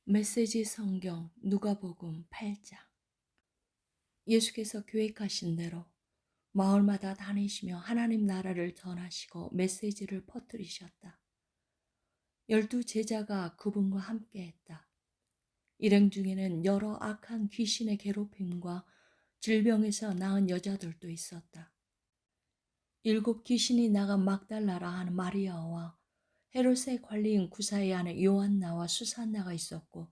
메시지 성경 누가복음 8장. 예수께서 계획하신 대로 마을마다 다니시며 하나님 나라를 전하시고 메시지를 퍼뜨리셨다. 12 제자가 그분과 함께했다. 일행 중에는 여러 악한 귀신의 괴롭힘과 질병에서 나은 여자들도 있었다. 7 귀신이 나간 막달라라 하는 마리아와 헤롯의 관리인 구사의 아내 요한나와 수산나가 있었고,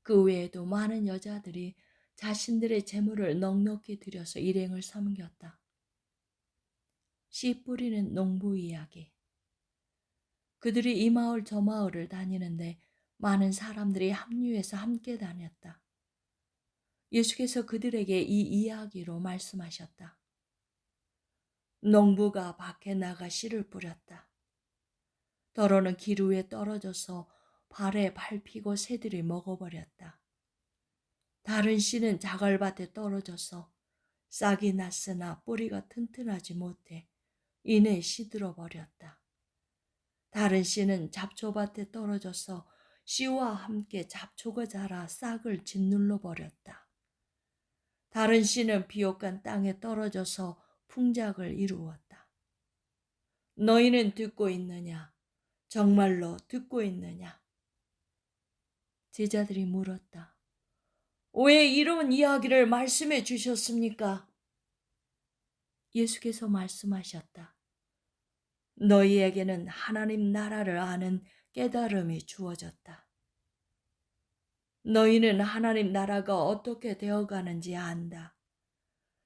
그 외에도 많은 여자들이 자신들의 재물을 넉넉히 들여서 일행을 섬겼다. 씨 뿌리는 농부 이야기. 그들이 이 마을 저 마을을 다니는데 많은 사람들이 합류해서 함께 다녔다. 예수께서 그들에게 이 이야기로 말씀하셨다. 농부가 밖에 나가 씨를 뿌렸다. 더러는 길 위에 떨어져서 발에 밟히고 새들이 먹어버렸다. 다른 씨는 자갈밭에 떨어져서 싹이 났으나 뿌리가 튼튼하지 못해 이내 시들어 버렸다. 다른 씨는 잡초밭에 떨어져서 씨와 함께 잡초가 자라 싹을 짓눌러 버렸다. 다른 씨는 비옥한 땅에 떨어져서 풍작을 이루었다. 너희는 듣고 있느냐? 정말로 듣고 있느냐? 제자들이 물었다. 왜 이런 이야기를 말씀해 주셨습니까? 예수께서 말씀하셨다. 너희에게는 하나님 나라를 아는 깨달음이 주어졌다. 너희는 하나님 나라가 어떻게 되어가는지 안다.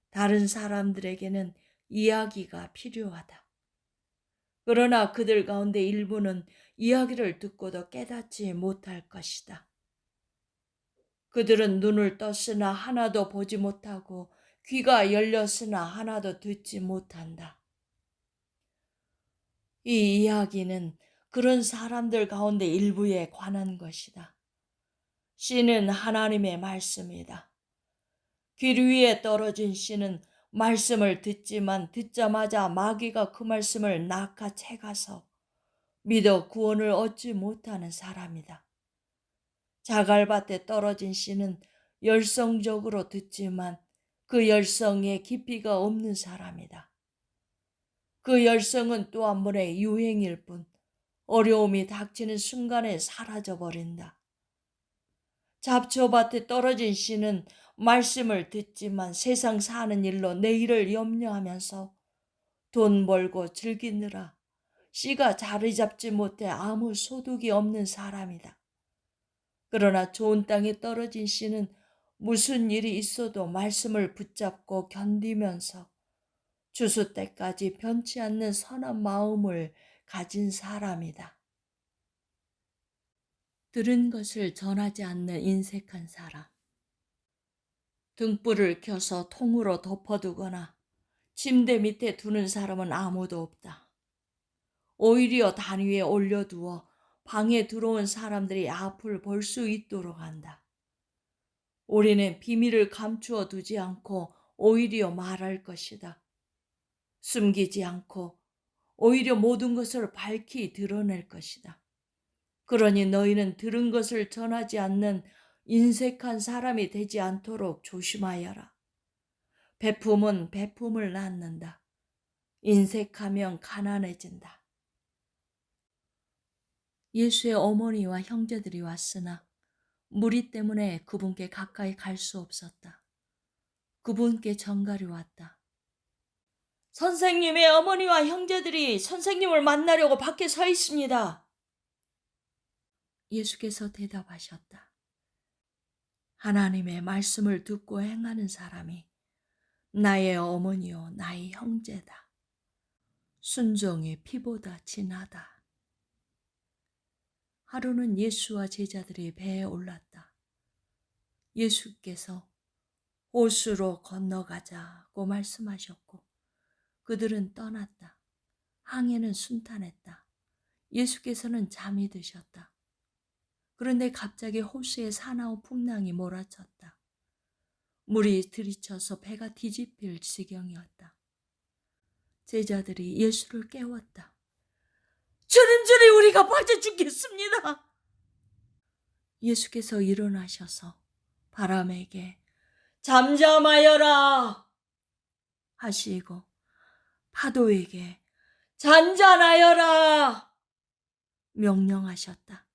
다른 사람들에게는 이야기가 필요하다. 그러나 그들 가운데 일부는 이야기를 듣고도 깨닫지 못할 것이다. 그들은 눈을 떴으나 하나도 보지 못하고 귀가 열렸으나 하나도 듣지 못한다. 이 이야기는 그런 사람들 가운데 일부에 관한 것이다. 씨는 하나님의 말씀이다. 길 위에 떨어진 씨는 말씀을 듣지만 듣자마자 마귀가 그 말씀을 낚아채가서 믿어 구원을 얻지 못하는 사람이다. 자갈밭에 떨어진 씨는 열성적으로 듣지만 그 열성에 깊이가 없는 사람이다. 그 열성은 또 한 번의 유행일 뿐 어려움이 닥치는 순간에 사라져버린다. 잡초밭에 떨어진 씨는 말씀을 듣지만 세상 사는 일로 내일을 염려하면서 돈 벌고 즐기느라 씨가 자리 잡지 못해 아무 소득이 없는 사람이다. 그러나 좋은 땅에 떨어진 씨는 무슨 일이 있어도 말씀을 붙잡고 견디면서 주수 때까지 변치 않는 선한 마음을 가진 사람이다. 들은 것을 전하지 않는 인색한 사람. 등불을 켜서 통으로 덮어두거나 침대 밑에 두는 사람은 아무도 없다. 오히려 단위에 올려두어 방에 들어온 사람들이 앞을 볼 수 있도록 한다. 우리는 비밀을 감추어 두지 않고 오히려 말할 것이다. 숨기지 않고 오히려 모든 것을 밝히 드러낼 것이다. 그러니 너희는 들은 것을 전하지 않는 인색한 사람이 되지 않도록 조심하여라. 베품은 베품을 낳는다. 인색하면 가난해진다. 예수의 어머니와 형제들이 왔으나 무리 때문에 그분께 가까이 갈 수 없었다. 그분께 전갈이 왔다. 선생님의 어머니와 형제들이 선생님을 만나려고 밖에 서 있습니다. 예수께서 대답하셨다. 하나님의 말씀을 듣고 행하는 사람이 나의 어머니요 나의 형제다. 순종이 피보다 진하다. 하루는 예수와 제자들이 배에 올랐다. 예수께서 호수로 건너가자고 말씀하셨고 그들은 떠났다. 항해는 순탄했다. 예수께서는 잠이 드셨다. 그런데 갑자기 호수에 사나운 풍랑이 몰아쳤다. 물이 들이쳐서 배가 뒤집힐 지경이었다. 제자들이 예수를 깨웠다. 주님, 우리가 빠져 죽겠습니다. 예수께서 일어나셔서 바람에게 잠잠하여라 하시고 파도에게 잔잔하여라 명령하셨다.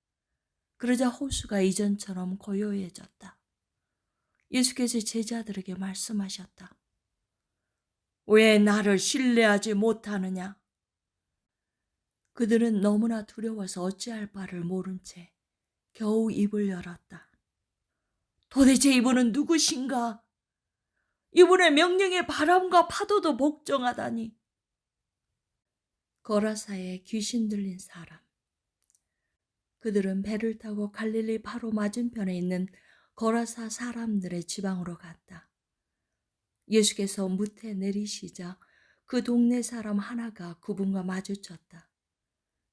그러자 호수가 이전처럼 고요해졌다. 예수께서 제자들에게 말씀하셨다. 왜 나를 신뢰하지 못하느냐? 그들은 너무나 두려워서 어찌할 바를 모른 채 겨우 입을 열었다. 도대체 이분은 누구신가? 이분의 명령에 바람과 파도도 복종하다니. 거라사에 귀신 들린 사람. 그들은 배를 타고 갈릴리 바로 맞은편에 있는 거라사 사람들의 지방으로 갔다. 예수께서 무태 내리시자 그 동네 사람 하나가 그분과 마주쳤다.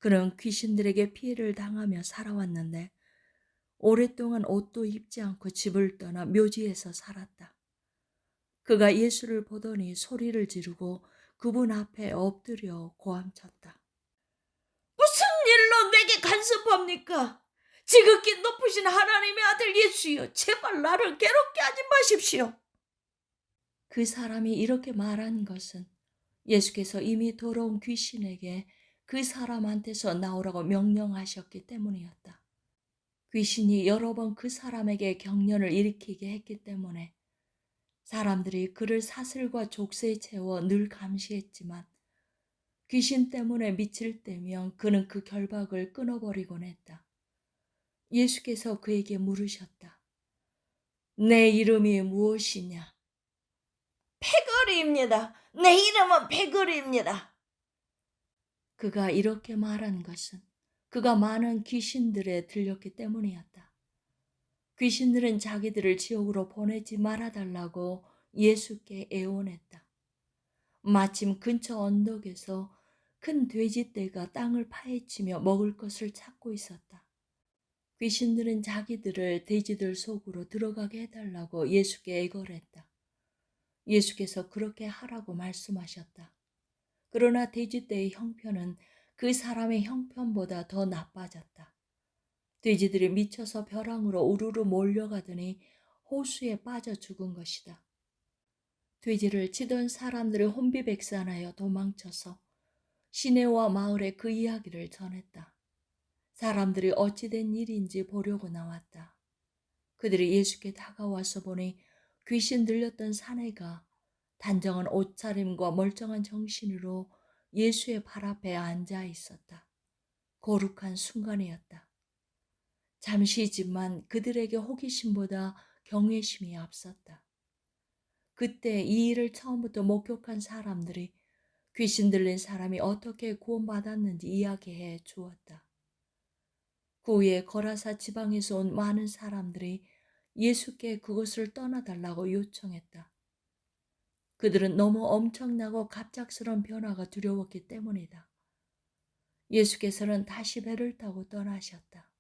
그는 귀신들에게 피해를 당하며 살아왔는데 오랫동안 옷도 입지 않고 집을 떠나 묘지에서 살았다. 그가 예수를 보더니 소리를 지르고 그분 앞에 엎드려 고함쳤다. 무슨 일로 내게 간섭합니까? 지극히 높으신 하나님의 아들 예수여, 제발 나를 괴롭게 하지 마십시오. 그 사람이 이렇게 말한 것은 예수께서 이미 돌아온 귀신에게 그 사람한테서 나오라고 명령하셨기 때문이었다. 귀신이 여러 번 그 사람에게 경련을 일으키게 했기 때문에 사람들이 그를 사슬과 족쇄에 채워 늘 감시했지만 귀신 때문에 미칠 때면 그는 그 결박을 끊어버리곤 했다. 예수께서 그에게 물으셨다. 내 이름이 무엇이냐? 페거리입니다. 내 이름은 페거리입니다. 그가 이렇게 말한 것은 그가 많은 귀신들에 들렸기 때문이었다. 귀신들은 자기들을 지옥으로 보내지 말아달라고 예수께 애원했다. 마침 근처 언덕에서 큰 돼지떼가 땅을 파헤치며 먹을 것을 찾고 있었다. 귀신들은 자기들을 돼지들 속으로 들어가게 해달라고 예수께 애걸했다. 예수께서 그렇게 하라고 말씀하셨다. 그러나 돼지떼의 형편은 그 사람의 형편보다 더 나빠졌다. 돼지들이 미쳐서 벼랑으로 우르르 몰려가더니 호수에 빠져 죽은 것이다. 돼지를 치던 사람들이 혼비백산하여 도망쳐서 시내와 마을에 그 이야기를 전했다. 사람들이 어찌된 일인지 보려고 나왔다. 그들이 예수께 다가와서 보니 귀신 들렸던 사내가 단정한 옷차림과 멀쩡한 정신으로 예수의 발 앞에 앉아 있었다. 거룩한 순간이었다. 잠시지만 그들에게 호기심보다 경외심이 앞섰다. 그때 이 일을 처음부터 목격한 사람들이 귀신 들린 사람이 어떻게 구원받았는지 이야기해 주었다. 그 후에 거라사 지방에서 온 많은 사람들이 예수께 그것을 떠나달라고 요청했다. 그들은 너무 엄청나고 갑작스러운 변화가 두려웠기 때문이다. 예수께서는 다시 배를 타고 떠나셨다.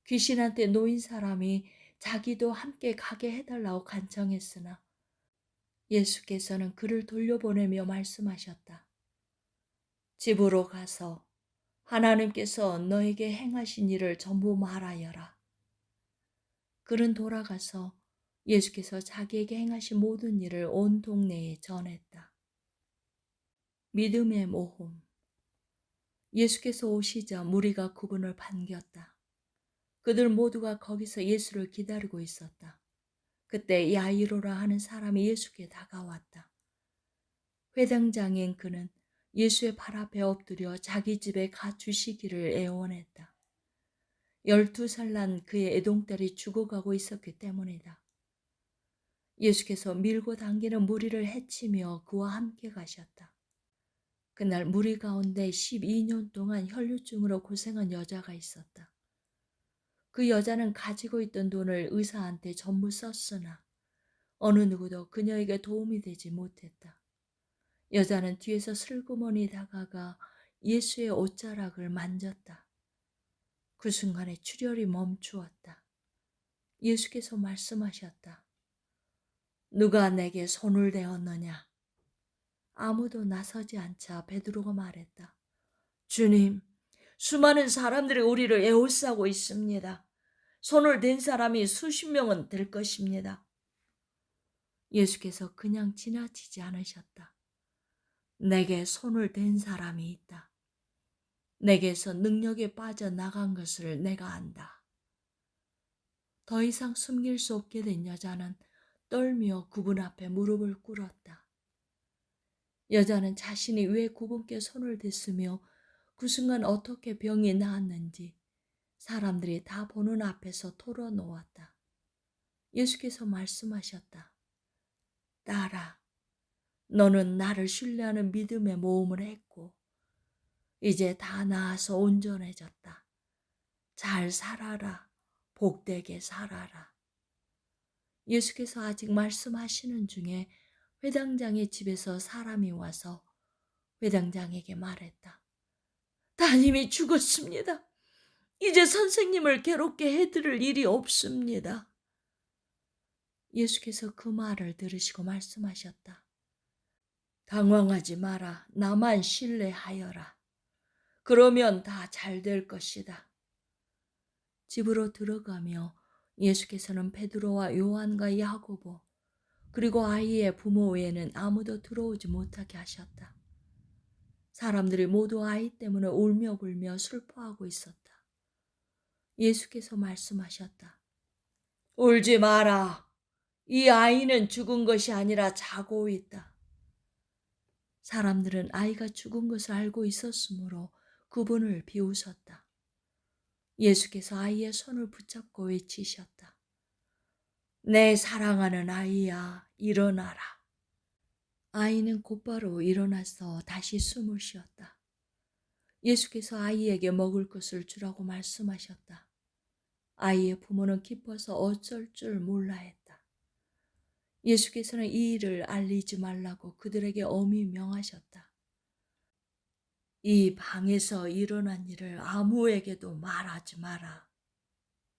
귀신한테 놓인 사람이 자기도 함께 가게 해달라고 간청했으나 예수께서는 그를 돌려보내며 말씀하셨다. 집으로 가서 하나님께서 너에게 행하신 일을 전부 말하여라. 그는 돌아가서 예수께서 자기에게 행하신 모든 일을 온 동네에 전했다. 믿음의 모험. 예수께서 오시자 무리가 그분을 반겼다. 그들 모두가 거기서 예수를 기다리고 있었다. 그때 야이로라 하는 사람이 예수께 다가왔다. 회당장인 그는 예수의 발 앞에 엎드려 자기 집에 가 주시기를 애원했다. 12살 난 그의 애동딸이 죽어가고 있었기 때문이다. 예수께서 밀고 당기는 무리를 해치며 그와 함께 가셨다. 그날 무리 가운데 12년 동안 혈류증으로 고생한 여자가 있었다. 그 여자는 가지고 있던 돈을 의사한테 전부 썼으나 어느 누구도 그녀에게 도움이 되지 못했다. 여자는 뒤에서 슬그머니 다가가 예수의 옷자락을 만졌다. 그 순간에 출혈이 멈추었다. 예수께서 말씀하셨다. 누가 내게 손을 대었느냐? 아무도 나서지 않자 베드로가 말했다. 주님, 수많은 사람들이 우리를 에워싸고 있습니다. 손을 댄 사람이 수십 명은 될 것입니다. 예수께서 그냥 지나치지 않으셨다. 내게 손을 댄 사람이 있다. 내게서 능력이 빠져나간 것을 내가 안다. 더 이상 숨길 수 없게 된 여자는 떨며 그분 앞에 무릎을 꿇었다. 여자는 자신이 왜 그분께 손을 댔으며 그 순간 어떻게 병이 나았는지 사람들이 다 보는 앞에서 털어놓았다. 예수께서 말씀하셨다. 딸아, 너는 나를 신뢰하는 믿음의 모험을 했고 이제 다 나아서 온전해졌다. 잘 살아라. 복되게 살아라. 예수께서 아직 말씀하시는 중에 회당장의 집에서 사람이 와서 회당장에게 말했다. 따님이 죽었습니다. 이제 선생님을 괴롭게 해드릴 일이 없습니다. 예수께서 그 말을 들으시고 말씀하셨다. 당황하지 마라. 나만 신뢰하여라. 그러면 다 잘 될 것이다. 집으로 들어가며 예수께서는 베드로와 요한과 야고보 그리고 아이의 부모 외에는 아무도 들어오지 못하게 하셨다. 사람들이 모두 아이 때문에 울며 불며 슬퍼하고 있었다. 예수께서 말씀하셨다. 울지 마라. 이 아이는 죽은 것이 아니라 자고 있다. 사람들은 아이가 죽은 것을 알고 있었으므로 그분을 비웃었다. 예수께서 아이의 손을 붙잡고 외치셨다. 내 사랑하는 아이야, 일어나라. 아이는 곧바로 일어나서 다시 숨을 쉬었다. 예수께서 아이에게 먹을 것을 주라고 말씀하셨다. 아이의 부모는 기뻐서 어쩔 줄 몰라 했다. 예수께서는 이 일을 알리지 말라고 그들에게 엄히 명하셨다. 이 방에서 일어난 일을 아무에게도 말하지 마라.